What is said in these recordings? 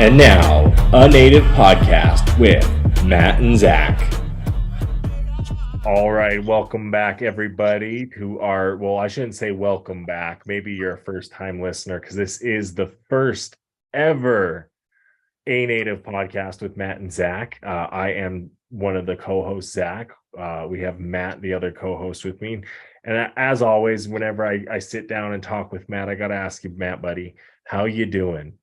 And now, a Native Podcast with Matt and Zach. All right, welcome back, everybody, to our, well, I shouldn't say welcome back. Maybe you're a first-time listener, because this is the first ever A Native Podcast with Matt and Zach. I am one of the co-hosts, Zach. We have Matt, the other co-host, with me. And as always, whenever I sit down and talk with Matt, I got to ask you, Matt, buddy, how you doing?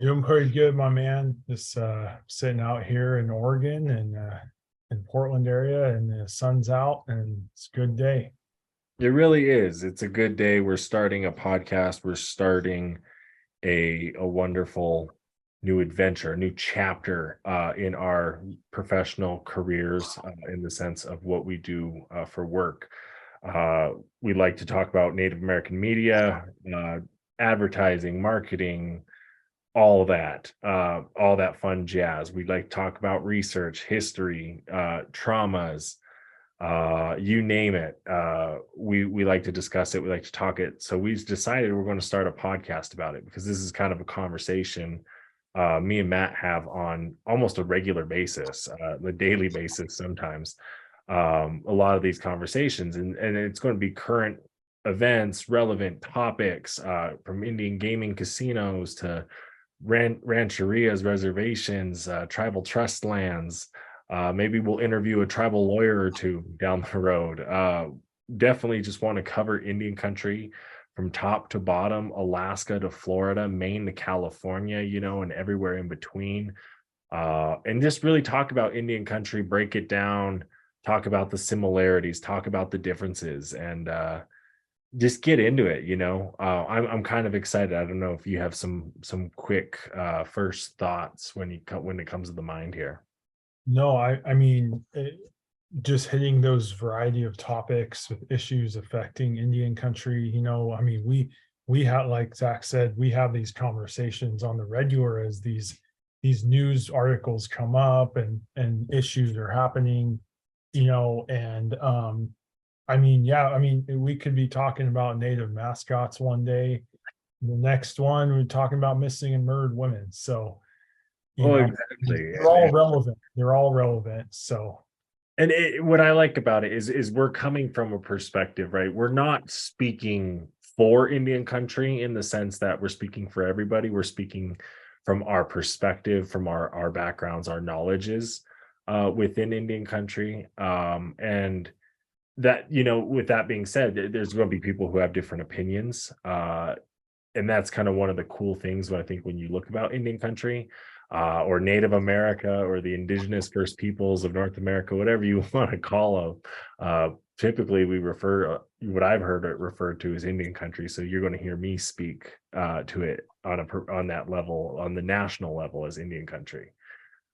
Doing pretty good, my man. Just sitting out here in Oregon and in Portland area, and the sun's out, and it's a good day. It really is. It's a good day. We're starting a podcast. We're starting a wonderful new adventure, a new chapter in our professional careers, in the sense of what we do for work. We like to talk about Native American media, advertising, marketing, all that fun jazz. We like to talk about research, history, traumas, you name it. We like to discuss it. We like to talk it. So we've decided we're going to start a podcast about it, because this is kind of a conversation me and Matt have on almost a regular basis, a daily basis sometimes. A lot of these conversations, and it's going to be current events, relevant topics, from Indian gaming casinos to rancherias, reservations, tribal trust lands. Maybe we'll interview a tribal lawyer or two down the road. Definitely just want to cover Indian country from top to bottom, Alaska to Florida, Maine to California, and everywhere in between. And just really talk about Indian country, break it down, talk about the similarities, talk about the differences, and just get into it. I'm kind of excited. I don't know if you have some quick first thoughts when it comes to the mind here. No, I mean, just hitting those variety of topics with issues affecting Indian country. I mean, we have, like Zach said, we have these conversations on the regular as these news articles come up and issues are happening. And I mean, we could be talking about Native mascots one day. The next one, we're talking about missing and murdered women. So, Exactly. they're all relevant. They're all relevant. So, and what I like about it is we're coming from a perspective, right? We're not speaking for Indian country in the sense that we're speaking for everybody. We're speaking from our perspective, from our backgrounds, our knowledges within Indian country. And that, with that being said, there's going to be people who have different opinions. And that's kind of one of the cool things when you look about Indian country, or Native America, or the indigenous first peoples of North America, whatever you want to call them. Typically we refer, what I've heard it referred to as Indian country. So you're going to hear me speak to it on that level, on the national level, as Indian country.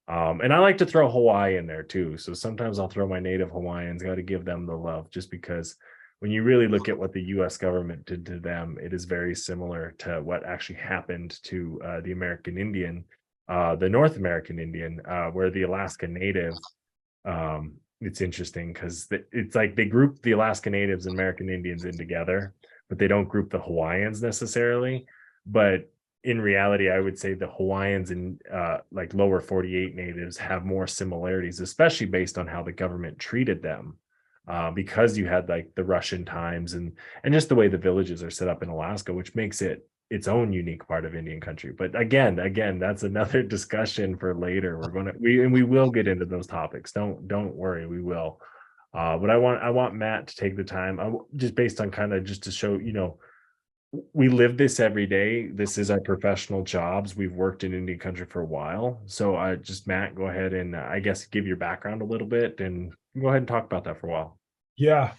And I like to throw Hawaii in there too. So sometimes I'll throw my native Hawaiians, got to give them the love, just because when you really look at what the US government did to them, it is very similar to what actually happened to the American Indian, the North American Indian, where the Alaska Native, it's interesting because it's like they group the Alaska Natives and American Indians in together, but they don't group the Hawaiians necessarily. But in reality, I would say the Hawaiians and like lower 48 natives have more similarities, especially based on how the government treated them, because you had like the Russian times and just the way the villages are set up in Alaska, which makes it its own unique part of Indian country. But again, that's another discussion for later. We will get into those topics. Don't worry, we will. But I want Matt to take the time, just based on kind of just to show, we live this every day. This is our professional jobs. We've worked in Indian country for a while. So Matt, go ahead and I guess give your background a little bit and go ahead and talk about that for a while. Yeah.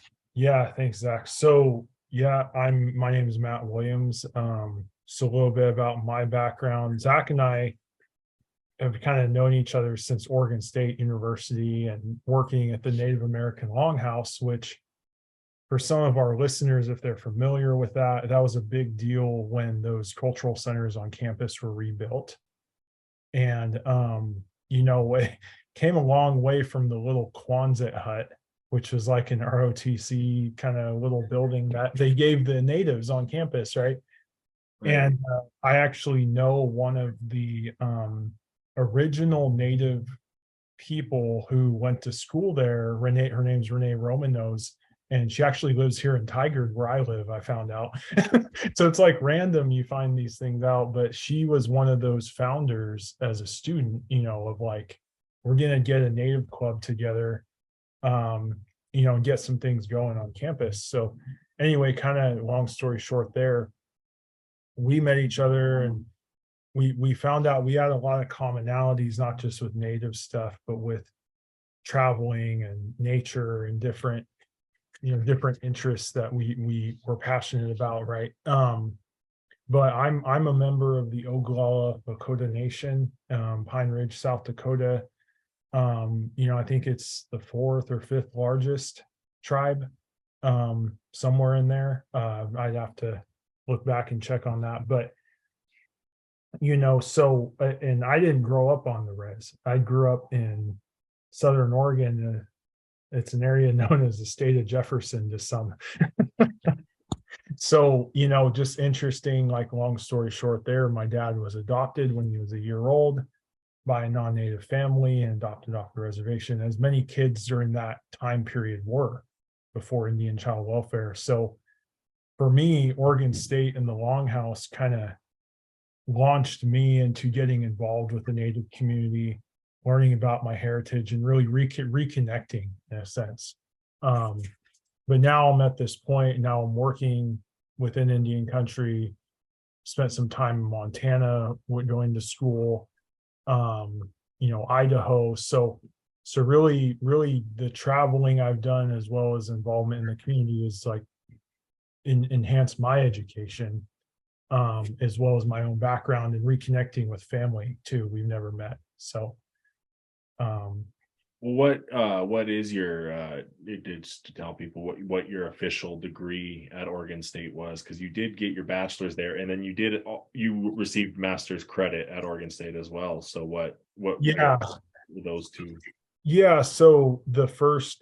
Thanks, Zach. So my name is Matt Williams. So a little bit about my background. Zach and I have kind of known each other since Oregon State University and working at the Native American Longhouse, which for some of our listeners, if they're familiar with that was a big deal when those cultural centers on campus were rebuilt. And, it came a long way from the little Quonset hut, which was like an ROTC kind of little building that they gave the natives on campus, right? And I actually know one of the original native people who went to school there. Renee, her name's Renee Romanos, and she actually lives here in Tigard, where I live. I found out. So it's like random you find these things out, but she was one of those founders as a student, of like, we're gonna get a native club together, and get some things going on campus. So anyway, kind of long story short there, we met each other, and we found out we had a lot of commonalities, not just with native stuff, but with traveling and nature and different interests that we were passionate about, right? But I'm a member of the Oglala Lakota Nation, Pine Ridge, South Dakota. I think it's the fourth or fifth largest tribe, somewhere in there. I'd have to look back and check on that, but so and I didn't grow up on the res. I grew up in Southern Oregon. It's an area known as the state of Jefferson to some. So, just interesting, like long story short there, my dad was adopted when he was a year old by a non-native family and adopted off the reservation, as many kids during that time period were before Indian child welfare. So for me, Oregon State and the Longhouse kind of launched me into getting involved with the native community, learning about my heritage, and really reconnecting in a sense. But now I'm at this point, now I'm working within Indian country, spent some time in Montana, going to school, Idaho. So really the traveling I've done, as well as involvement in the community, is like enhance my education, as well as my own background, and reconnecting with family too. We've never met. So what is your just to tell people what your official degree at Oregon State was, because you did get your bachelor's there, and then you received master's credit at Oregon State as well. So what yeah were those two? yeah so the first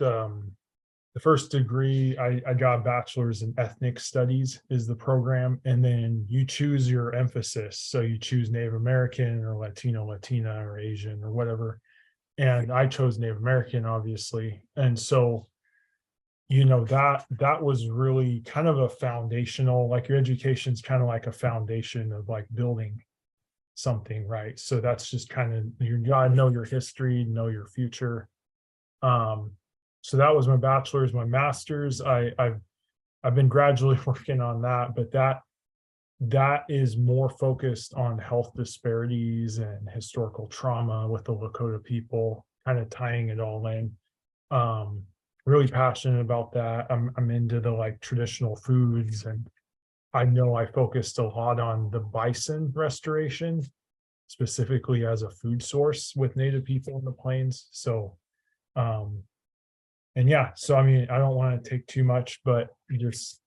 degree, I got a bachelor's in ethnic studies is the program, and then you choose your emphasis. So you choose Native American or Latino, Latina, or Asian or whatever. And I chose Native American, obviously. And so, that was really kind of a foundational, like your education's kind of like a foundation of like building something, right? So that's just kind of, you gotta know your history, know your future. So that was my bachelor's. My master's, I've been gradually working on that, but that is more focused on health disparities and historical trauma with the Lakota people, kind of tying it all in. Really passionate about that. I'm into the like traditional foods, and I know I focused a lot on the bison restoration, specifically as a food source with Native people in the plains. So and yeah, so I mean, I don't want to take too much, but just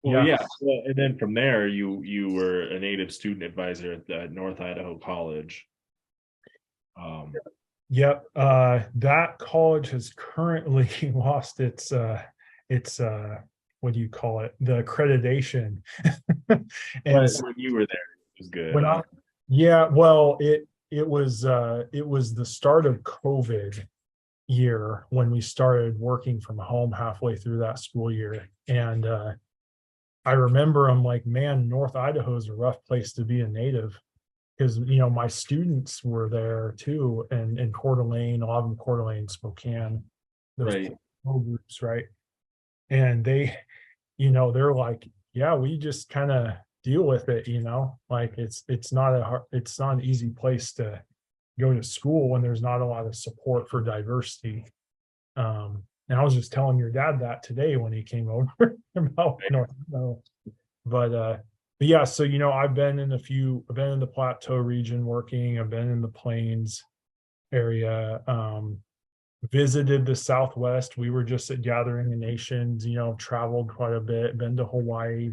Well, yeah. Well, and then from there, you were a native student advisor at the North Idaho College. Yep. That college has currently lost its what do you call it? The accreditation. And when you were there, it was good. Yeah, well, it was the start of COVID year when we started working from home halfway through that school year. And I remember I'm like, man, North Idaho is a rough place to be a native, because my students were there too, and in Coeur d'Alene, a lot of them Coeur d'Alene, Spokane, those Right. groups, right? And they, they're like, yeah, we just kind of deal with it, like it's not an easy place to go to school when there's not a lot of support for diversity. And I was just telling your dad that today when he came over about North Idaho. But yeah, so I've been in the plateau region working, I've been in the plains area, visited the Southwest. We were just at Gathering of Nations, traveled quite a bit, been to Hawaii,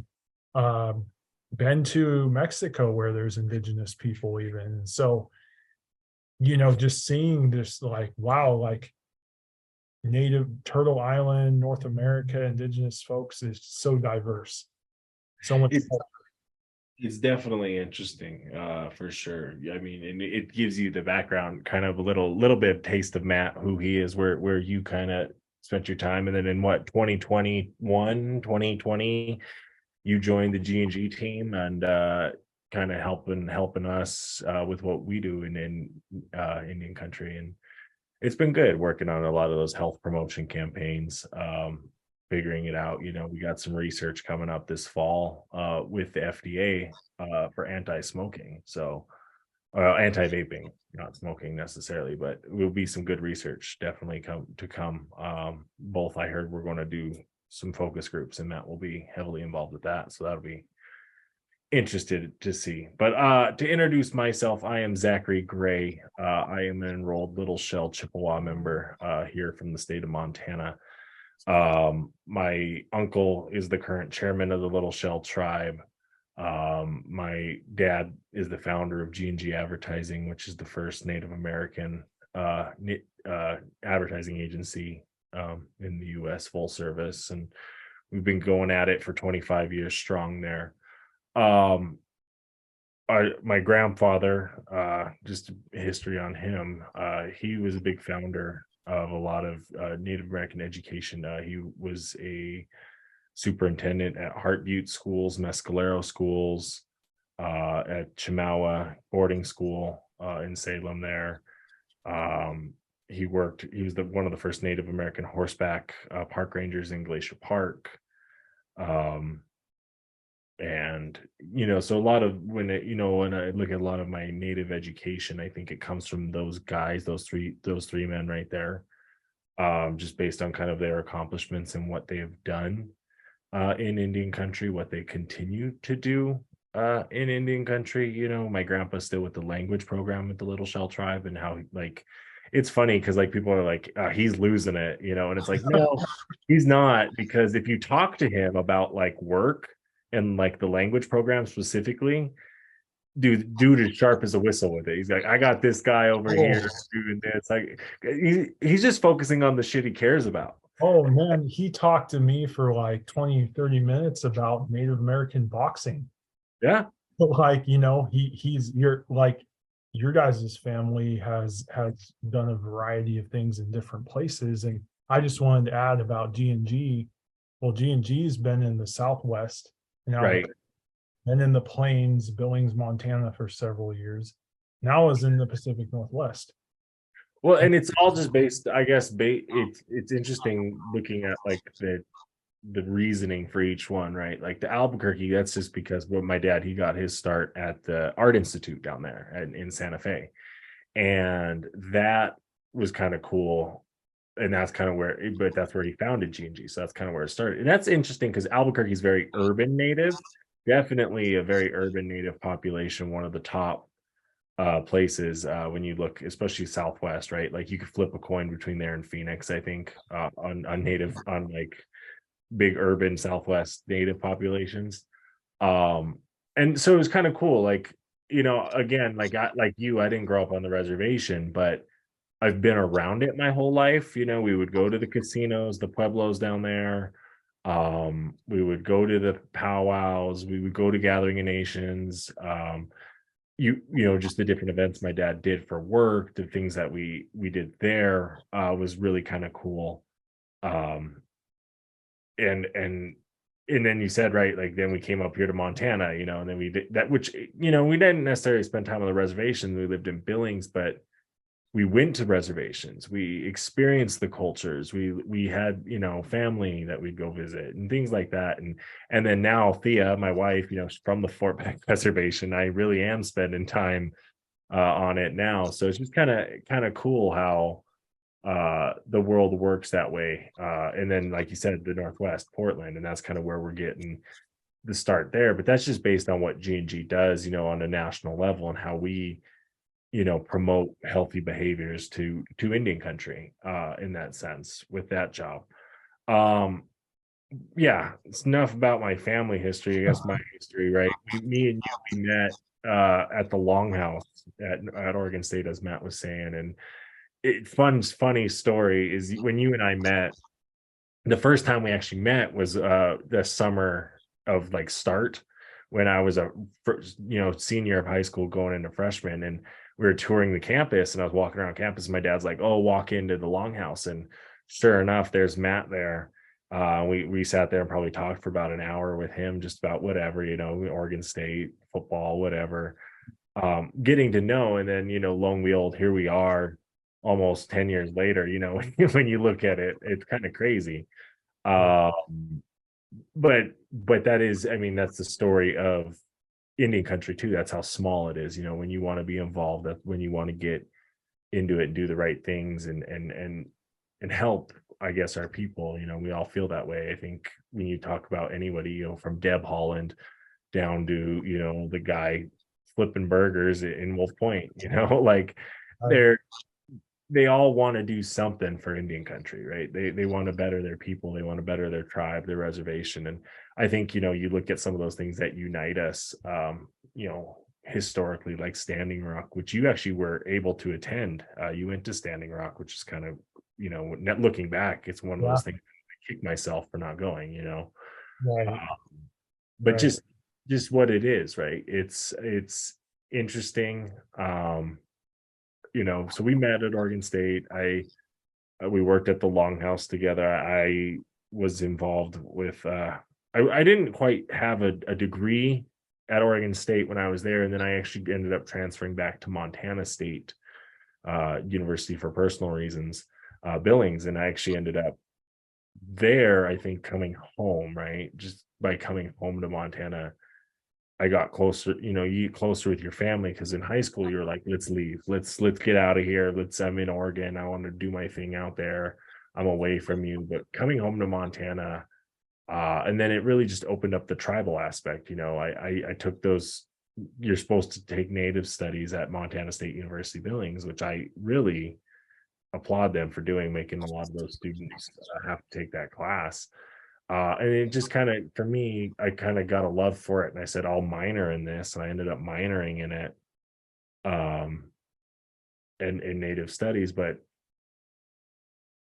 been to Mexico where there's indigenous people even. So, just seeing this, like, wow, like native Turtle Island, North America, indigenous folks is so diverse. So much. It's definitely interesting, for sure. I mean, and it gives you the background, kind of a little bit of taste of Matt, who he is, where you kind of spent your time, and then in what 2021, 2020, you joined the G&G team and kind of helping us with what we do in Indian country, and it's been good working on a lot of those health promotion campaigns, figuring it out. We got some research coming up this fall with the FDA for anti-smoking. So anti-vaping, not smoking necessarily, but will be some good research definitely come. Both I heard we're going to do some focus groups, and Matt will be heavily involved with that. So that'll be interested to see. But to introduce myself, I am Zachary Gray. I am an enrolled Little Shell Chippewa member here from the state of Montana. My uncle is the current chairman of the Little Shell tribe. My dad is the founder of G&G Advertising, which is the first Native American advertising agency in the US, full service, and we've been going at it for 25 years strong there. My grandfather, just history on him, he was a big founder of a lot of Native American education. He was a superintendent at Heart Butte schools, Mescalero schools, at Chemawa boarding school in Salem there. He was one of the first Native American horseback park rangers in Glacier Park. And so a lot of when I look at a lot of my Native education, I think it comes from those guys, those three men right there, just based on kind of their accomplishments and what they have done in Indian country, what they continue to do in Indian country. My grandpa's still with the language program at the Little Shell tribe, and how it's funny because people are like, he's losing it, and it's like, no, he's not, because if you talk to him about work and the language program specifically, dude is sharp as a whistle with it. He's like, I got this guy over here doing this. He's just focusing on the shit he cares about. Oh man, he talked to me for 20, 30 minutes about Native American boxing. Yeah. He's your guys' family has done a variety of things in different places. And I just wanted to add about G&G. Well, G&G's been in the Southwest, Right. Been in the Plains, Billings, Montana for several years. Now is in the Pacific Northwest. Well, and it's all just based, I guess, it's interesting looking at the reasoning for each one, right? Like the Albuquerque, that's just because my dad, he got his start at the Art Institute down there in Santa Fe. And that was kind of cool. And that's kind of that's where he founded G&G. So that's kind of where it started. And that's interesting because Albuquerque is very urban native, definitely a very urban native population, one of the top places when you look, especially Southwest, right? You could flip a coin between there and Phoenix, I think, on native, on big urban Southwest native populations. And so it was kind of cool. Again, I didn't grow up on the reservation, but I've been around it my whole life. We would go to the casinos, the pueblos down there. We would go to the powwows. We would go to Gathering of Nations. Just the different events my dad did for work, the things that we did there was really kind of cool. And then you said, right, then we came up here to Montana, and then we did that, which, we didn't necessarily spend time on the reservation. We lived in Billings, but we went to reservations. We experienced the cultures. We had, family that we'd go visit and things like that. And then now Thea, my wife, from the Fort Peck Reservation, I really am spending time on it now. So it's just kind of cool how the world works that way. And then, like you said, the Northwest, Portland, and that's kind of where we're getting the start there. But that's just based on what G&G does, on a national level, and how we promote healthy behaviors to Indian country in that sense with that job. Yeah, it's enough about my family history. I guess my history, right? Me and you, we met at the Longhouse at Oregon State, as Matt was saying. And funny story is, when you and I met, the first time we actually met was the summer of START, when I was a first, senior of high school going into freshman, and we were touring the campus, and I was walking around campus, and my dad's like, "Oh, walk into the Longhouse," and sure enough, there's Matt there. We sat there and probably talked for about an hour with him, just about whatever, Oregon State football, whatever, getting to know. And then, lo and behold, here we are almost 10 years later. When you look at it, it's kind of crazy. But that is, I mean, that's the story of Indian country too. That's how small it is. When you want to be involved, that's when you want to get into it and do the right things and help, I guess, our people. We all feel that way. I think when you talk about anybody, from Deb Holland down to, the guy flipping burgers in Wolf Point, like they all want to do something for Indian country, right? They want to better their people, they want to better their tribe, their reservation. And I think, you look at some of those things that unite us, historically, like Standing Rock, which you actually were able to attend. You went to Standing Rock, which is kind of, looking back, it's one of those things I kick myself for not going, Right. But Right. just what it is, right? It's interesting. So we met at Oregon State. We worked at the Longhouse together. I was involved with I didn't quite have a degree at Oregon State when I was there, and then I actually ended up transferring back to Montana State University for personal reasons, Billings, and I actually ended up there, I think, coming home, right? Just by coming home to Montana, I got closer, you get closer with your family, because in high school you're like, let's leave, let's get out of here. I'm in Oregon, I want to do my thing out there, I'm away from you. But coming home to Montana, and then it really just opened up the tribal aspect. I took those, you're supposed to take native studies at Montana State University Billings, which I really applaud them for doing, making a lot of those students have to take that class. And it just kind of, for me, I kind of got a love for it, and I said, I'll minor in this, and I ended up minoring in it, in native studies. But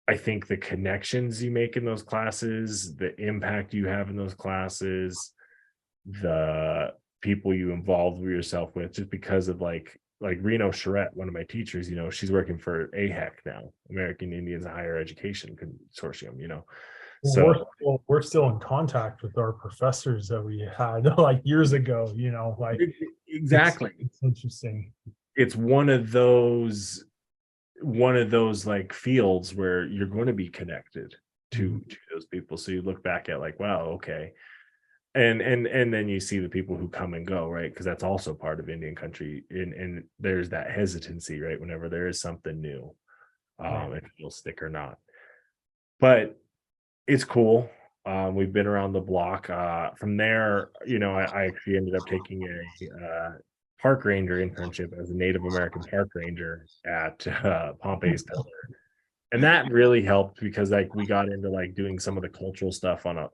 I think the connections you make in those classes, the impact you have in those classes, the people you involve yourself with, just because of like Reno Charette, one of my teachers, she's working for AHEC now, American Indians Higher Education Consortium, so We're still in contact with our professors that we had like years ago, like exactly. It's interesting. It's one of those like fields where you're going to be connected to those people. So you look back at like, wow, okay. And then you see the people who come and go, right? Because that's also part of Indian country. And there's that hesitancy, right? Whenever there is something new, if it'll stick or not. But it's cool. We've been around the block. From there, I actually ended up taking a park ranger internship as a Native American park ranger at Pompey's Pillar. And that really helped, because like we got into like doing some of the cultural stuff on a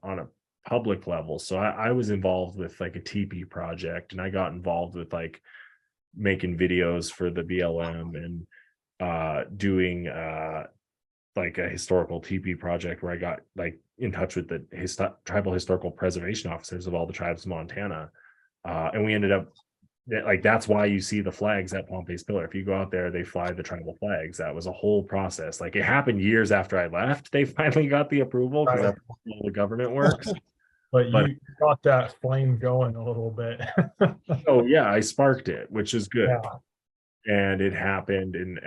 public level. So I was involved with like a teepee project, and I got involved with like making videos for the BLM, and doing like a historical teepee project where I got like in touch with the tribal historical preservation officers of all the tribes of Montana. And we ended up, like, that's why you see the flags at Pompey's Pillar. If you go out there, they fly the tribal flags. That was a whole process. Like, it happened years after I left. They finally got the approval, because that's how the government works. But you got that flame going a little bit. Oh yeah, I sparked it, which is good. Yeah. And it happened, and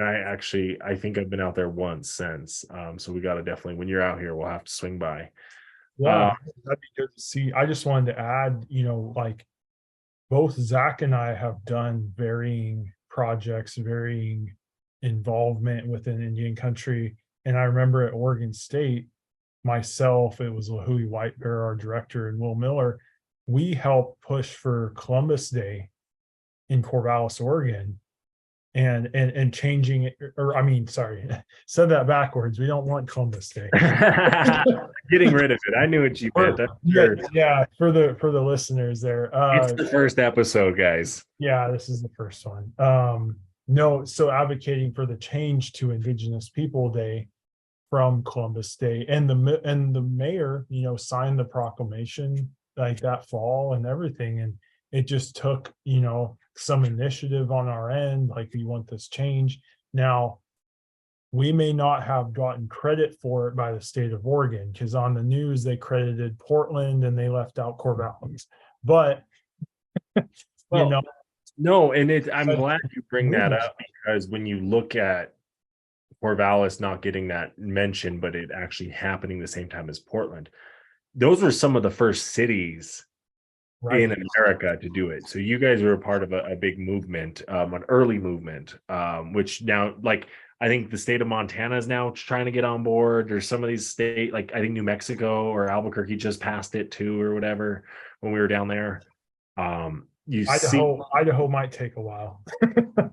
I think I've been out there once since. So we got to definitely, when you're out here, we'll have to swing by. Yeah, that'd be good to see. I just wanted to add, like both Zach and I have done varying projects, varying involvement within Indian country. And I remember at Oregon State, myself, it was Lahui White Bear, our director, and Will Miller, we helped push for Columbus Day in Corvallis, Oregon, and changing it, or I mean, sorry, said that backwards. We don't want Columbus Day. Getting rid of it. I knew what you meant. Yeah, for the listeners there. It's the first episode, guys. Yeah, this is the first one. No, so advocating for the change to Indigenous People Day from Columbus Day, and the mayor, signed the proclamation like that fall and everything. And it just took, some initiative on our end, like we want this change. Now, we may not have gotten credit for it by the state of Oregon, because on the news they credited Portland and they left out Corvallis. But Well, no, and I'm But- glad you bring that up, because when you look at Corvallis not getting that mention, but it actually happening the same time as Portland, those were some of the first cities right, in America to do it. So you guys were a part of a big movement, an early movement, which now, like, I think the state of Montana is now trying to get on board. There's some of these state, like I think New Mexico or Albuquerque just passed it too, or whatever, when we were down there. You see Idaho might take a while.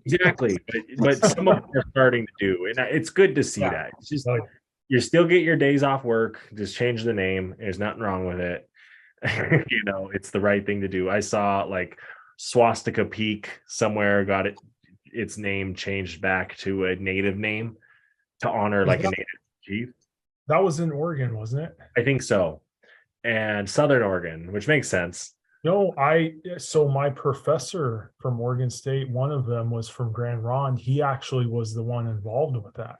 exactly, but some of them are starting to do, and it's good to see Yeah. that. It's just Like, you still get your days off work, just change the name. There's nothing wrong with it. It's the right thing to do. I saw like Swastika Peak somewhere got its name changed back to a native name to honor like a that- native chief. that was in Oregon, wasn't it? I think so. And Southern Oregon, which makes sense. No, so my professor from Oregon State, one of them was from Grand Ronde. He actually was the one involved with that.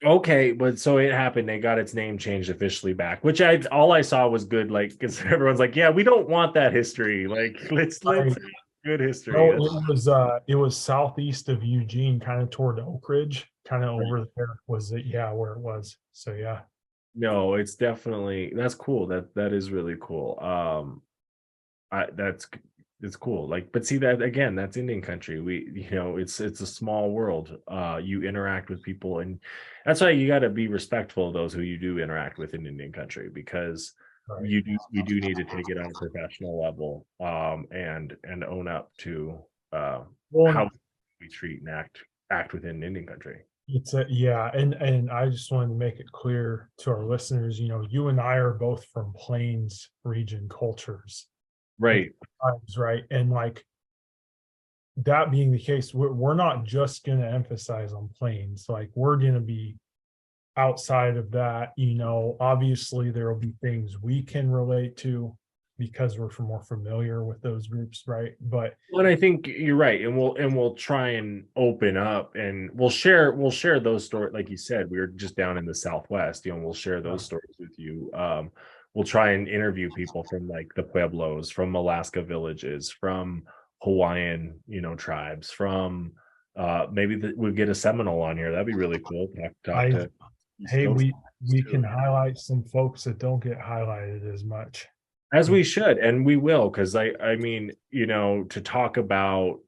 Okay, but so it happened. They got its name changed officially back, which all I saw was good. Like, because everyone's like, "Yeah, we don't want that history. Like, let's have good history." No, it was southeast of Eugene, kind of toward Oak Ridge, kind of over there was it? Yeah, where it was. So yeah. No, it's definitely that's cool. That is really cool. It's cool. Like, but see that again, that's Indian country. It's a small world. You interact with people, and that's why you got to be respectful of those who you do interact with in Indian country, because Right. we do need to take it on a professional level, and own up to Well, how we treat and act within Indian country. yeah, and I just wanted to make it clear to our listeners, you and I are both from Plains region cultures. Right. Right. And like that being the case, we're not just going to emphasize on Plains. Like we're going to be outside of that. Obviously there will be things we can relate to because we're more familiar with those groups, right? But Well, and I think you're right, and we'll try and open up, and we'll share those stories. Like you said, we were just down in the Southwest. We'll share those stories with you. We'll try and interview people from like the Pueblos, from Alaska villages, from Hawaiian, tribes, from maybe we'll get a Seminole on here. That'd be really cool. Hey, we can highlight some folks that don't get highlighted as much. As we should, and we will, because I mean, to talk about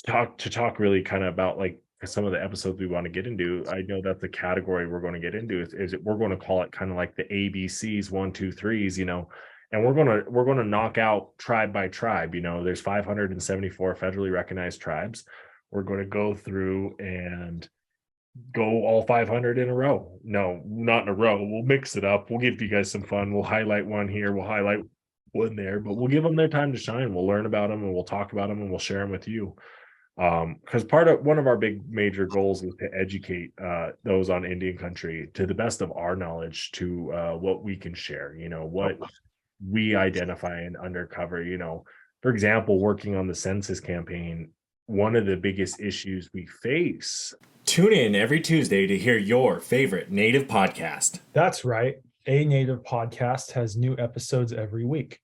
to talk really kind of about like some of the episodes we want to get into. I know that the category we're going to get into is we're going to call it kind of like the ABCs, 1, 2, 3s, and we're going to knock out tribe by tribe. There's 574 federally recognized tribes. We're going to go through and go all 500 in a row. No, not in a row. We'll mix it up. We'll give you guys some fun. We'll highlight one here. We'll highlight one there, but we'll give them their time to shine. We'll learn about them and we'll talk about them and we'll share them with you. Because one of our big major goals is to educate those on Indian country to the best of our knowledge to what we can share, what we identify and undercover. For example, working on the census campaign, one of the biggest issues we face. Tune in every Tuesday to hear your favorite Native podcast. That's right. A Native podcast has new episodes every week,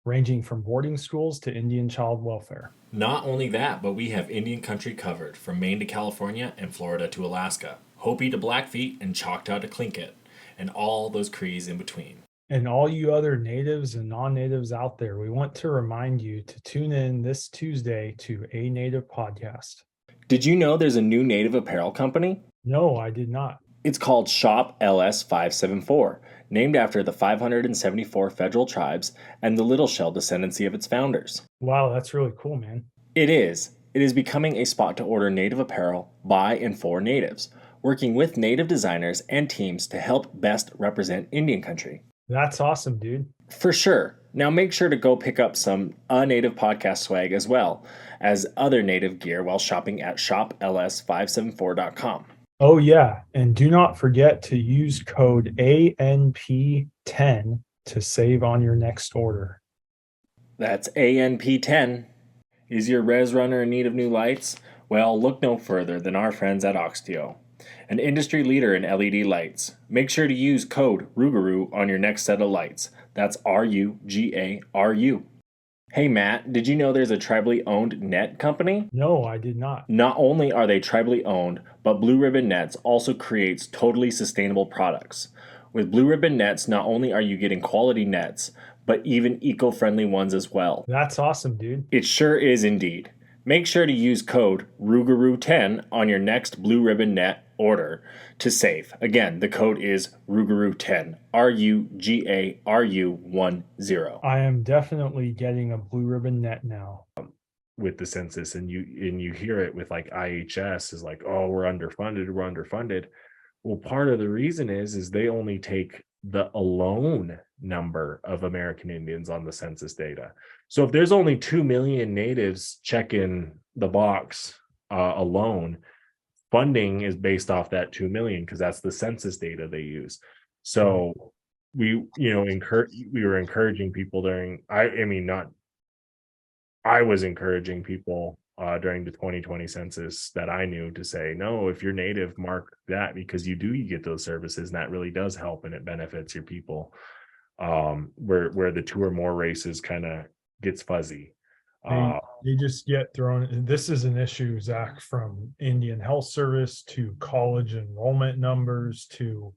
ranging from boarding schools to Indian child welfare. Not only that, but we have Indian country covered from Maine to California and Florida to Alaska, Hopi to Blackfeet and Choctaw to Tlingit, and all those Crees in between. And all you other natives and non-natives out there, we want to remind you to tune in this Tuesday to A Native podcast. Did you know there's a new Native apparel company? No, I did not. It's called Shop LS 574, named after the 574 federal tribes and the Little Shell descendancy of its founders. Wow, that's really cool, man. It is. It is becoming a spot to order Native apparel by and for natives, working with Native designers and teams to help best represent Indian country. That's awesome, dude. For sure. Now make sure to go pick up some Native podcast swag as well as other Native gear while shopping at shopls574.com. Oh, yeah. And do not forget to use code ANP10 to save on your next order. That's ANP10. Is your res runner in need of new lights? Well, look no further than our friends at Oxteo, an industry leader in LED lights. Make sure to use code RUGARU on your next set of lights. That's RUGARU. Hey Matt, did you know there's a tribally owned net company? No, I did not. Not only are they tribally owned, but Blue Ribbon Nets also creates totally sustainable products. With Blue Ribbon Nets, not only are you getting quality nets, but even eco-friendly ones as well. That's awesome, dude. It sure is indeed. Make sure to use code RUGARU10 on your next Blue Ribbon Net order to save. Again, the code is RUGARU10, RUGARU10. I am definitely getting a Blue Ribbon Net now. With the census, and you hear it with like IHS is like, oh, we're underfunded. Well, part of the reason is they only take the alone number of American Indians on the census data. So if there's only 2 million natives checking the box alone, funding is based off that 2 million because that's the census data they use. So we were encouraging people I was encouraging people during the 2020 census that I knew to say, no, if you're native, mark that because you get those services and that really does help and it benefits your people. Where the 2 or more races kind of gets fuzzy. They just get thrown. This is an issue, Zach, from Indian Health Service to college enrollment numbers to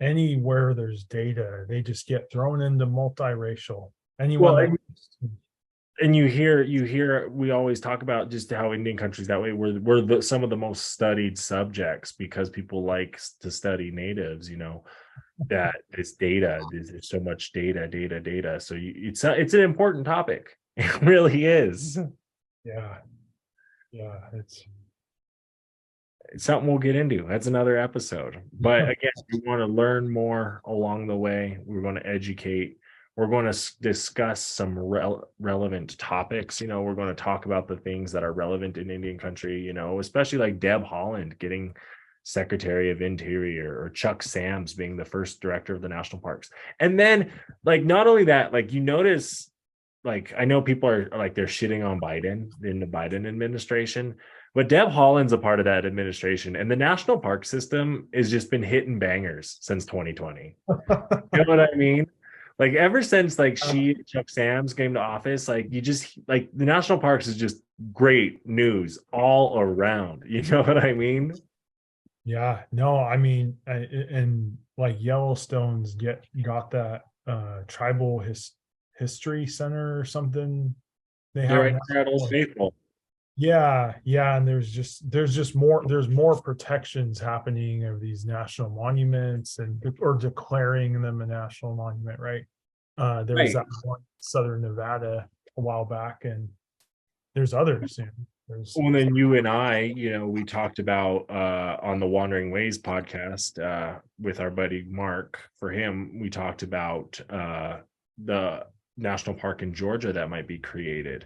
anywhere there's data. They just get thrown into multiracial. And you hear we always talk about just how Indian countries that way we're some of the most studied subjects because people like to study natives, that this data, there's so much data. So it's an important topic. It really is. Yeah. It's something we'll get into. That's another episode. But again, we want to learn more along the way. We're going to educate. We're going to discuss some relevant topics. We're going to talk about the things that are relevant in Indian country, especially like Deb Haaland getting Secretary of Interior or Chuck Sams being the first director of the national parks. And then like, not only that, like you notice, like, I know people are like, they're shitting on Biden in the Biden administration, but Deb Haaland's a part of that administration and the national park system has just been hitting bangers since 2020. You know what I mean? Like ever since like Chuck Sams came to office, like you just like the national parks is just great news all around. You know what I mean? Yeah, no, I mean, and like Yellowstone's got that tribal history center or something. They have right at Old Faithful. Yeah, and there's more protections happening of these national monuments or declaring them a national monument, right? There was that one in Southern Nevada a while back, and there's others. Well, then you and I, we talked about on the Wandering Ways podcast with our buddy Mark. For him, we talked about the national park in Georgia that might be created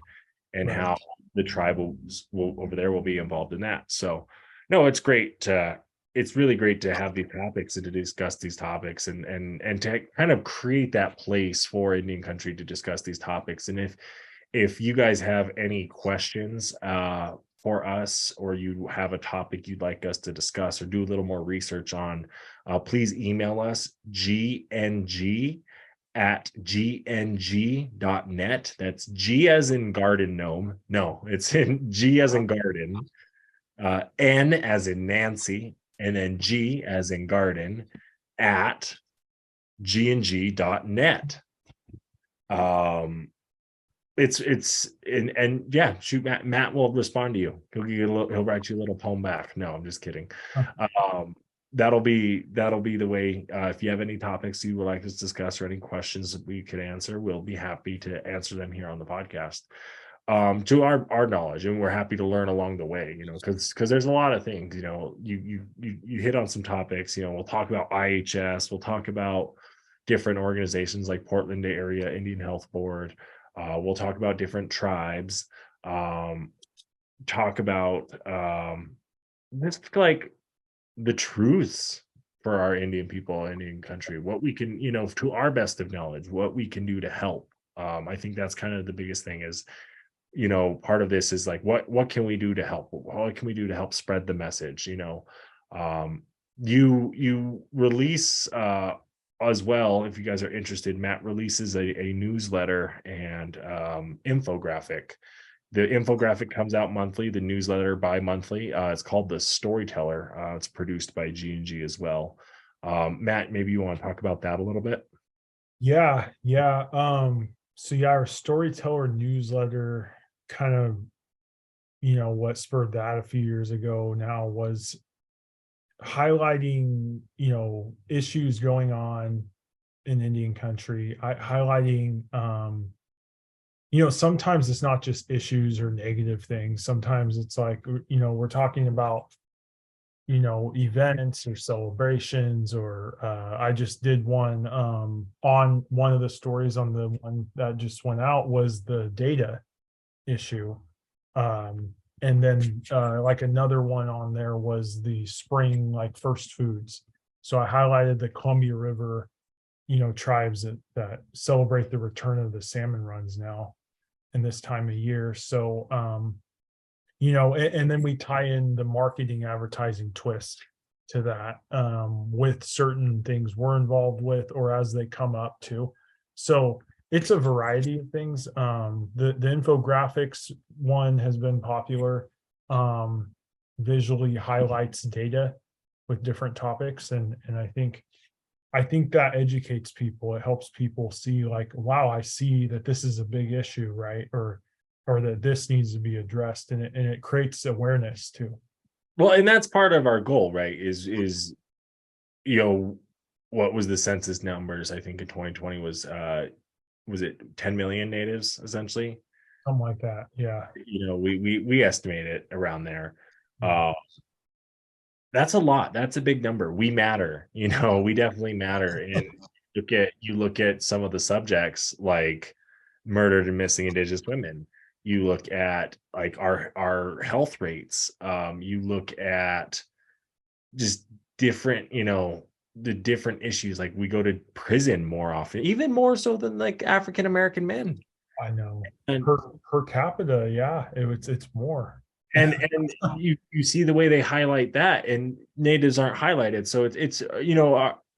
and how the tribals over there will be involved in that. So no, it's great. It's really great to have these topics and to discuss these topics and to kind of create that place for Indian country to discuss these topics. And if you guys have any questions for us, or you have a topic you'd like us to discuss or do a little more research on, please email us gng@gng.net. That's G as in garden gnome. No, it's in G as in garden, N as in Nancy, and then G as in garden at gng.net. Shoot, Matt will respond to you. He'll write you a little poem back. No, I'm just kidding. That'll be the way. If you have any topics you would like us to discuss or any questions that we could answer, we'll be happy to answer them here on the podcast. To our knowledge, and we're happy to learn along the way, because there's a lot of things, you hit on some topics, we'll talk about IHS, we'll talk about different organizations like Portland Area Indian Health Board, we'll talk about different tribes, talk about just like the truths for our Indian people, Indian country, what we can, to our best of knowledge, what we can do to help. I think that's kind of the biggest thing is, part of this is like, what can we do to help? What can we do to help spread the message? You release, as well, if you guys are interested, Matt releases a newsletter and infographic. The infographic comes out monthly, the newsletter bi-monthly. It's called The Storyteller. It's produced by G&G as well. Matt, maybe you want to talk about that a little bit? Yeah. So yeah, our Storyteller newsletter kind of, what spurred that a few years ago now was highlighting, issues going on in Indian country, highlighting, sometimes it's not just issues or negative things. Sometimes it's like, we're talking about, events or celebrations, or I just did one on one of the stories on the one that just went out was the data issue. And then like another one on there was the spring, like first foods. So I highlighted the Columbia River, tribes that celebrate the return of the salmon runs now in this time of year. So, and then we tie in the marketing advertising twist to that with certain things we're involved with or as they come up too. So it's a variety of things. The infographics one has been popular, visually highlights data with different topics. And I think that educates people. It helps people see like, wow, I see that this is a big issue, right? Or that this needs to be addressed, and it creates awareness too. Well, and that's part of our goal, right? Is what was the census numbers? I think in 2020 was it 10 million natives essentially? Something like that. Yeah. We estimate it around there. That's a lot. That's a big number. We matter, we definitely matter. And you look at some of the subjects like murdered and missing Indigenous women. You look at like our health rates. You look at just different, the different issues. Like we go to prison more often, even more so than like African American men. I know. And per capita, yeah, it's more. And you see the way they highlight that, and natives aren't highlighted. So it's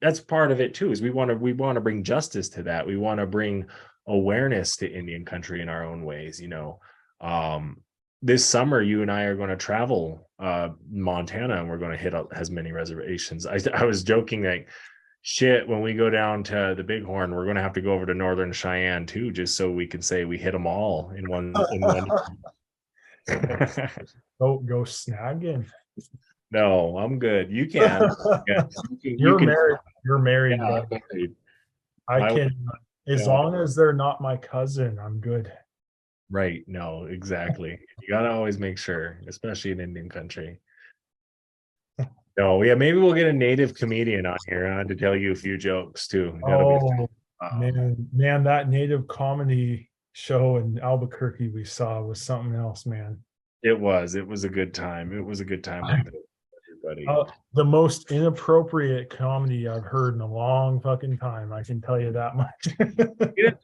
that's part of it too. Is we want to bring justice to that. We want to bring awareness to Indian country in our own ways. This summer, you and I are going to travel Montana, and we're going to hit up as many reservations. I was joking like, shit, when we go down to the Bighorn, we're going to have to go over to Northern Cheyenne too, just so we can say we hit them all in one. Go snagging. No, I'm good. You can. Yeah. You're married. You're married. Yeah, But I can, as long as they're not my cousin, I'm good. Right. No, exactly. You gotta always make sure, especially in Indian country. No, yeah, maybe we'll get a native comedian on here to tell you a few jokes too. Man, that native comedy show in Albuquerque we saw was something else, man. It was a good time. It was a good time with everybody. The most inappropriate comedy I've heard in a long fucking time. I can tell you that much.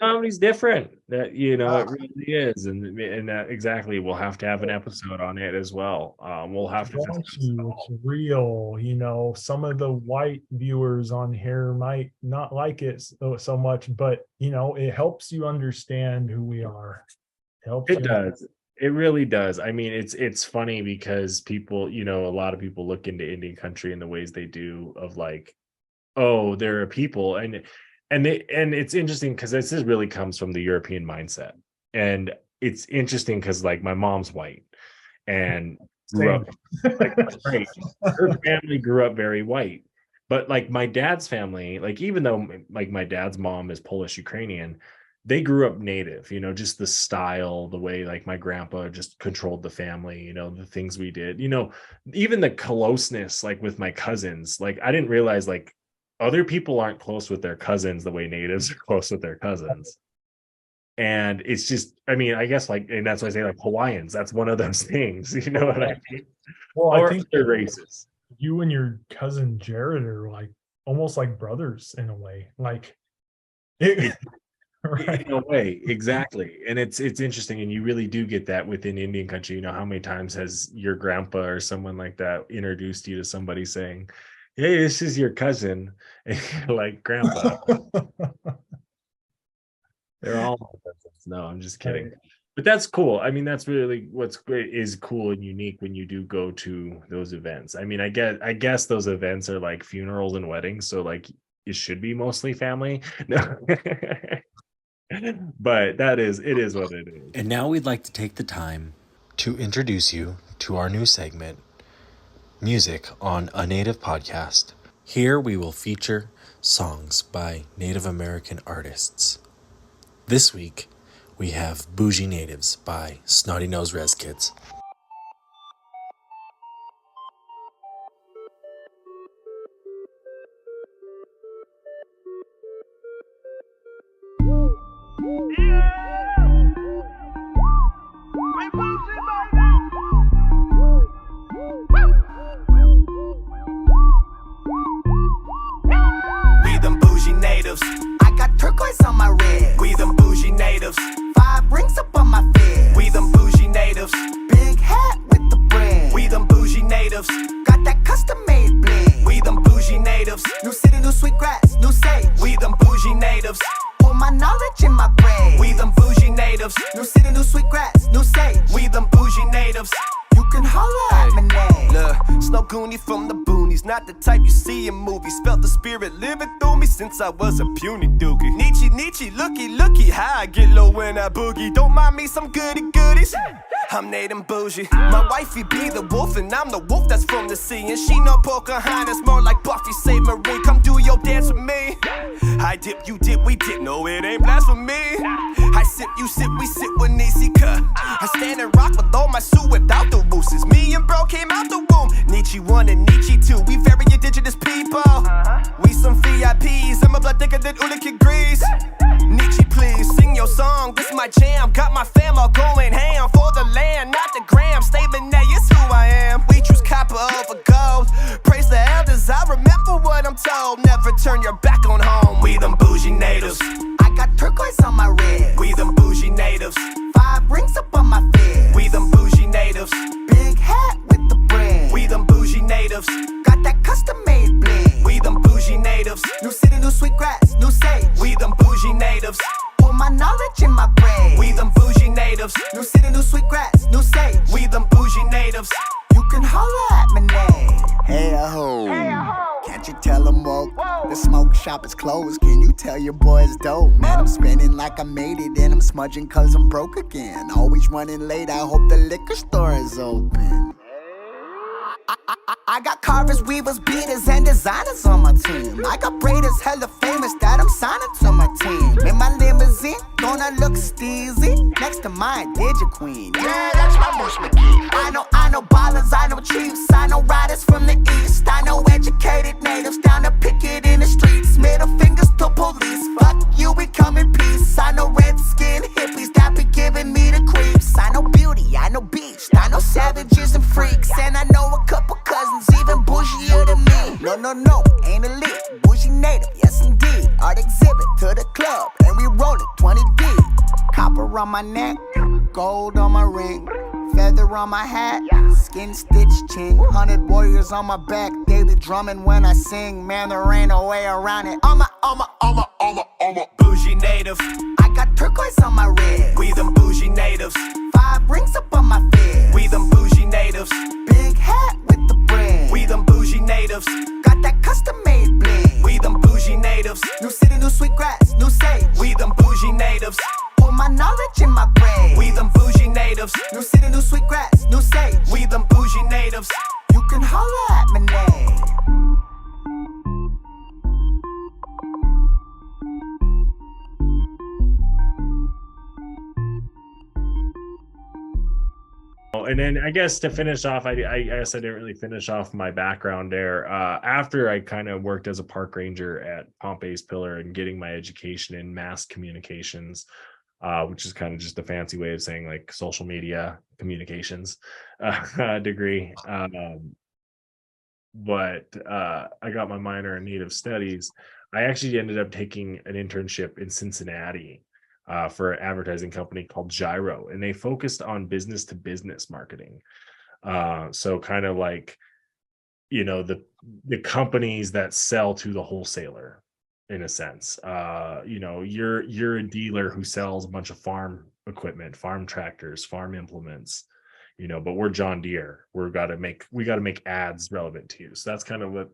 Comedy's different. That it really is, and that exactly. We'll have to have an episode on it as well. We'll have to. It's real. Some of the white viewers on here might not like it so much, but it helps you understand who we are. It does. It really does. I mean, it's funny because people, a lot of people look into Indian country in the ways they do of like, oh, there are people, and it's interesting because this really comes from the European mindset, and it's interesting because like my mom's white and grew up right. Her family grew up very white, but like my dad's family, like even though like my dad's mom is Polish Ukrainian, they grew up native, just the style, the way like my grandpa just controlled the family, the things we did, even the closeness, like with my cousins, like I didn't realize like other people aren't close with their cousins the way natives are close with their cousins. And it's just, I mean, I guess like, and that's why I say like Hawaiians, that's one of those things, what I mean? Well, or I think other races. You and your cousin Jared are like almost like brothers in a way. Like it, right. In a way, exactly. And it's interesting, and you really do get that within Indian country. You know, how many times has your grandpa or someone like that introduced you to somebody saying, "Hey, this is your cousin," and you're like, "Grandpa, they're all my cousins." No, I'm just kidding. But that's cool. I mean, that's really what's great, is cool and unique when you do go to those events. I mean, I guess those events are like funerals and weddings, so like it should be mostly family. No. But it is what it is. And now we'd like to take the time to introduce you to our new segment, Music on a Native Podcast. Here we will feature songs by Native American artists. This week, we have Bougie Natives by Snotty Nose Res Kids. We them bougie natives. I got turquoise on my red. We them bougie natives. 5 rings up on my fist. We them bougie natives. Big hat with the brand. We them bougie natives. Got that custom made bling. We them bougie natives. New city, new sweet grass, new sage. We them bougie natives. Pour my knowledge in my brain. We them bougie natives. New city, new sweet grass, new sage. We them bougie natives. You can holler at my name. Look, Snow Goonie from the boonies, not the type you see in movies. Felt the spirit living through me since I was a puny dookie. Nietzsche, looky, how I get low when I boogie. Don't mind me some goody goodies. I'm native bougie. My wifey be the wolf and I'm the wolf that's from the sea. And she no Pocahontas, more like Buffy St. Marie. Come do your dance with me. I dip, you dip, we dip. No, it ain't blasphemy. I sip, you sip, we sip with Nisi cut. I stand and rock with all my suit without the wooses. Me and bro came out the womb. Nietzsche 1 and Nietzsche 2. We very indigenous people. We some VIPs. I'm a blood thicker than Ulick Grease. Nietzsche, please sing your song. This my jam. Got my fam all going ham for the land, not the gram. Statement A is who I am. We choose copper over gold. Praise the elders. I remember what I'm told. Never turn your back on home. We them bougie natives. I got turquoise on my red. We them bougie natives. 5 rings up on my fist. We them bougie natives. Big hat with the brand. We them bougie natives. Got that custom made bling. We them bougie natives. New city, new sweet grass, new sage. We them bougie natives. Pour my knowledge in my brain. We them bougie natives. New city, new sweet grass, new sage. We them bougie natives. You can holler at my name. Hey, ho. Can't you tell them woke? The smoke shop is closed. Can you tell your boys dope? Man, I'm spending like I made it, and I'm smudging cause I'm broke again. Always running late, I hope the liquor store is open. I got carvers, weavers, beaters, and designers on my team. I got braiders, hella famous that I'm signing to my team. In my limousine, gonna look steezy. Next to mine, Digi Queen. Yeah, that's my Moose McGee. I know ballers, I know chiefs, I know riders from the east. I know educated natives down to picket in the streets. Middle fingers to police. Fuck you, we come in peace. I know red skin hippies that be giving me the creeps. I know beauty, I know beach, I know savages and freaks, and I know a couple cousins even bougier than me. No, ain't elite, bougie native, yes indeed. Art exhibit to the club, and we roll it 20 deep. Copper on my neck, gold on my ring, feather on my hat, skin stitch chin. 100 warriors on my back, they be drumming when I sing. Man, there ain't no way around it. I'm a bougie native. I got turquoise on my red. We them bougie natives. 5 rings up on my fist. We them bougie natives. Big hat with the brand. We them bougie natives. Got that custom made bling. We them bougie natives. New city, new sweet grass, new sage. We them bougie natives. Pour my knowledge in my brain. We them bougie natives. New city, new sweet grass, new sage. We them bougie natives. You can holler at my name. And then I guess to finish off, I guess I didn't really finish off my background there. After I kind of worked as a park ranger at Pompey's Pillar and getting my education in mass communications, which is kind of just a fancy way of saying like social media communications degree. I got my minor in Native Studies. I actually ended up taking an internship in Cincinnati for an advertising company called Gyro, and they focused on business to business marketing. So kind of like, the companies that sell to the wholesaler, in a sense. You're a dealer who sells a bunch of farm equipment, farm tractors, farm implements, but we're John Deere. We got to make ads relevant to you. So that's kind of what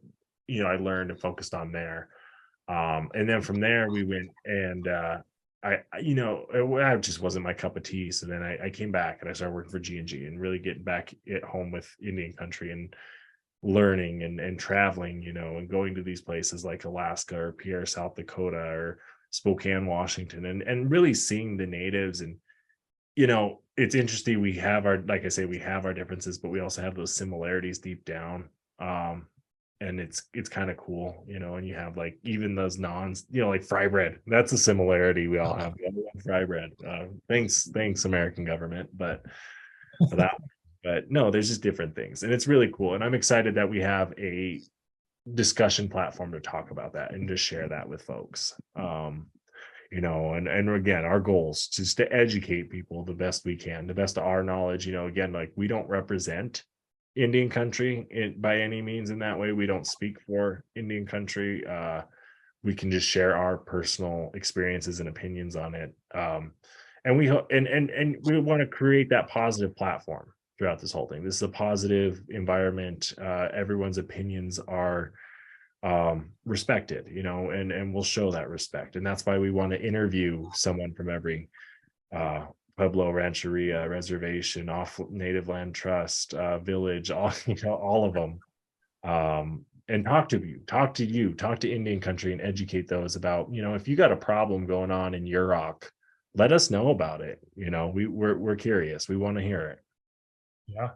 I learned and focused on there. And then from there we went, and it just wasn't my cup of tea. So then I came back and I started working for G&G and really getting back at home with Indian country and learning and traveling, and going to these places like Alaska or Pierre, South Dakota, or Spokane, Washington, and really seeing the natives. And it's interesting. We have like I say, we have our differences, but we also have those similarities deep down. And it's kind of cool, and you have like even those like fry bread. That's a similarity we all have. We all love fry bread. Thanks American government, but for that. But no, there's just different things, and it's really cool. And I'm excited that we have a discussion platform to talk about that and to share that with folks. And again, our goals just to educate people the best we can, the best of our knowledge. Again, like we don't represent Indian country by any means in that way. We don't speak for Indian country. We can just share our personal experiences and opinions on it. And we want to create that positive platform throughout this whole thing. This is a positive environment. Everyone's opinions are respected, and we'll show that respect. And that's why we want to interview someone from every Pueblo, Rancheria, reservation, off native land trust, village, all of them. And talk to Indian country and educate those about, if you got a problem going on in your rock, let us know about it. We're curious. We want to hear it. Yeah.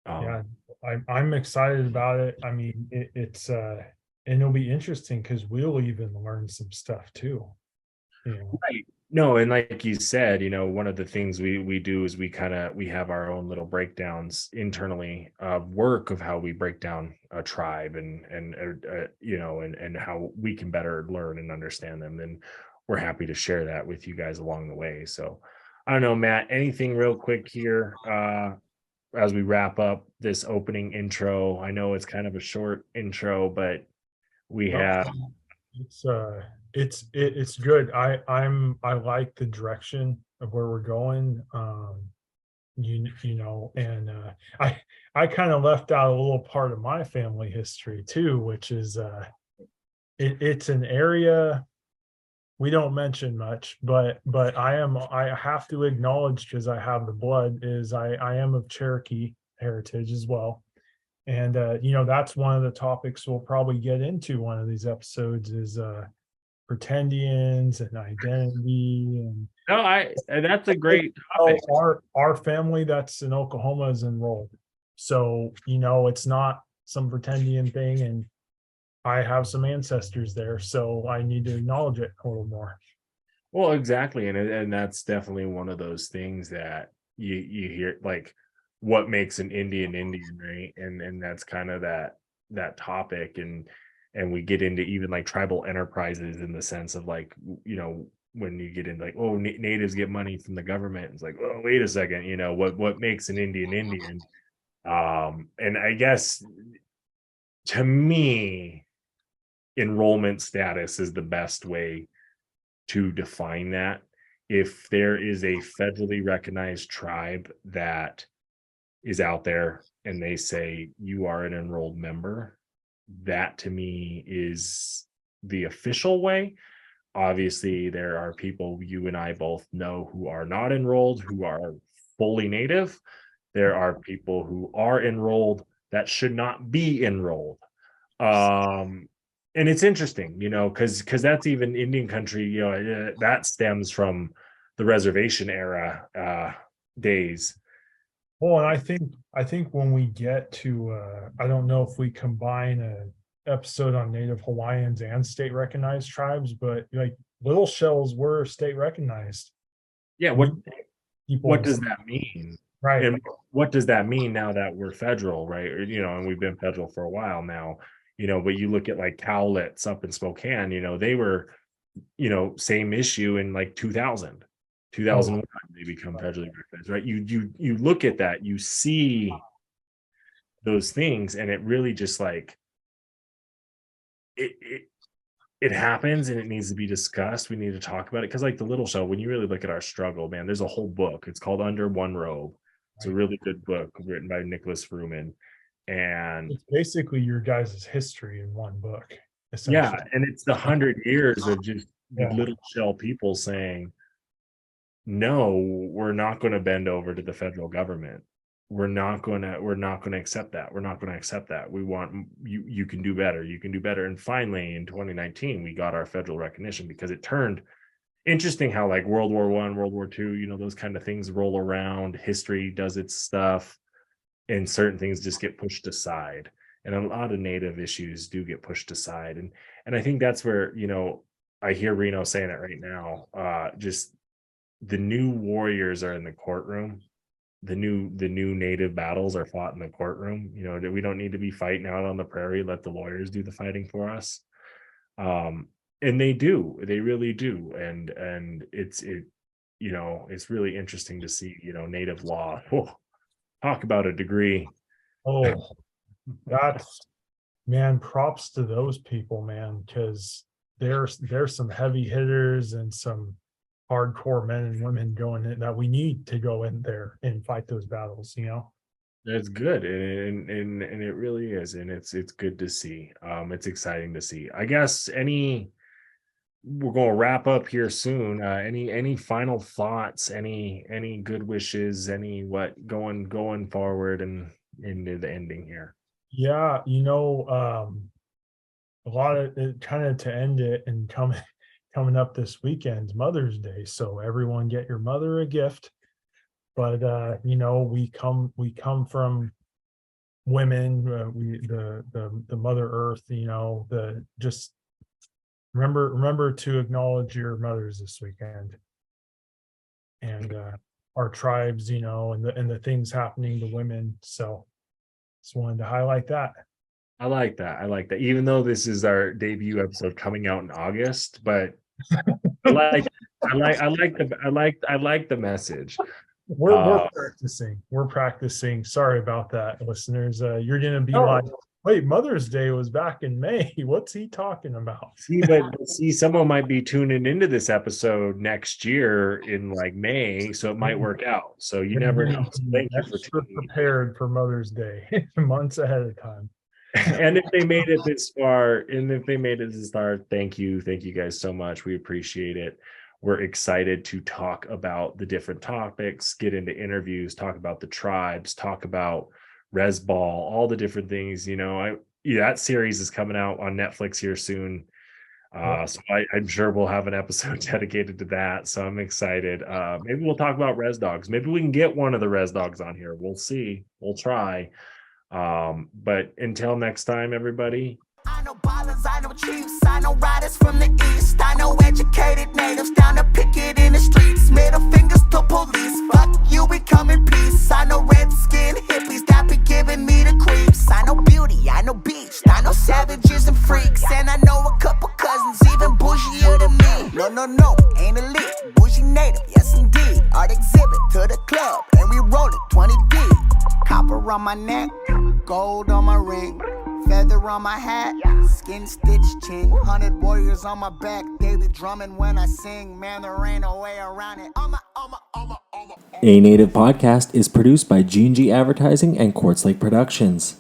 I'm excited about it. I mean, it's and it'll be interesting because we'll even learn some stuff too. Right. No, and like you said, one of the things we do is we have our own little breakdowns internally of work of how we break down a tribe and how we can better learn and understand them. And we're happy to share that with you guys along the way. So I don't know, Matt, anything real quick here as we wrap up this opening intro? I know it's kind of a short intro, but we have it's good. I like the direction of where we're going. And I kind of left out a little part of my family history too, which is it's an area we don't mention much, but I have to acknowledge, because I have the blood, is I am of Cherokee heritage as well. And that's one of the topics we'll probably get into one of these episodes is pretendians and identity. And that's a great topic. Our family that's in Oklahoma is enrolled, so it's not some pretendian thing, and I have some ancestors there, so I need to acknowledge it a little more. Well, exactly, and that's definitely one of those things that you hear, like what makes an Indian, right? And that's kind of that topic, and we get into even like tribal enterprises in the sense of like, when you get into like, oh, natives get money from the government. It's like, oh, wait a second, what makes an Indian? And I guess to me, enrollment status is the best way to define that. If there is a federally recognized tribe that is out there and they say you are an enrolled member, that to me is the official way. Obviously, there are people you and I both know who are not enrolled, who are fully native. There are people who are enrolled that should not be enrolled. And it's interesting, because that's even Indian country, that stems from the reservation era days. Well, and I think when we get to, I don't know if we combine an episode on Native Hawaiians and state recognized tribes, but like Little Shells were state recognized. Yeah. What does that mean? Right. And what does that mean now that we're federal, right? Or, and we've been federal for a while now, but you look at like Cowlitz up in Spokane, they were, same issue in like 2001, they become federally recognized, right? You look at that, you see those things, and it really just like it happens, and it needs to be discussed. We need to talk about it, because like the Little Show, when you really look at our struggle, man, there's a whole book. It's called Under One Robe. It's a really good book written by Nicholas Fruman, and It's basically your guys' history in one book. yeah, essentially. and it's the 100 years of just Yeah. little shell people saying, no, we're not going to bend over to the federal government. We're not going to accept that. We're not going to accept that. We want you can do better. You can do better. And finally in 2019, we got our federal recognition, because it turned interesting how like World War I, World War II, those kind of things roll around, history does its stuff, and certain things just get pushed aside. And a lot of Native issues do get pushed aside. And I think that's where, I hear Reno saying it right now. Just the new warriors are in the courtroom. The new Native battles are fought in the courtroom. That we don't need to be fighting out on the prairie. Let the lawyers do the fighting for us. And they really do. And it's really interesting to see, Native law. Oh, talk about a degree. Oh, that's, man, props to those people, man, because there's some heavy hitters and some hardcore men and women going in that we need to go in there and fight those battles. That's good, and it really is, and it's good to see. It's exciting to see. I guess we're going to wrap up here soon. Any final thoughts? Any good wishes? Any what going forward and into the ending here? Yeah, a lot of it, kind of to end it, and coming up this weekend's Mother's Day, so everyone get your mother a gift. But we come from women, the Mother Earth, just remember to acknowledge your mothers this weekend, and our tribes, and the things happening to women. So just wanted to highlight that. I like that. Even though this is our debut episode coming out in August, but I like the message. We're practicing. Sorry about that, listeners. You're gonna be like, wait, Mother's Day was back in May. What's he talking about? See, someone might be tuning into this episode next year in like May, so it might work out. So you never know. So thank you for tuning in. Prepared for Mother's Day months ahead of time. And if they made it this far, thank you guys so much. We appreciate it. We're excited to talk about the different topics, get into interviews, talk about the tribes, talk about Resball, all the different things. That series is coming out on Netflix here soon. So I'm sure we'll have an episode dedicated to that. So I'm excited. Maybe we'll talk about Res Dogs. Maybe we can get one of the Res Dogs on here. We'll see. We'll try. But until next time, everybody. I know ballers, I know chiefs, I know riders from the east. I know educated natives down to picket in the streets. Middle fingers to police. Fuck you, we come in peace. I know red-skinned hippies that be giving me the creeps. I know beauty, I know beach, I know savages and freaks. And I know a couple cousins even bougier than me. No, ain't elite, bougie native, yes indeed. Art exhibit to the club, and we roll it 20 deep. Copper on my neck, gold on my ring. Feather on my hat, skin stitched chin. 100 warriors on my back, they be drumming when I sing. Man, there ain't no way around it. A Native Podcast is produced by G&G Advertising and Quartz Lake Productions.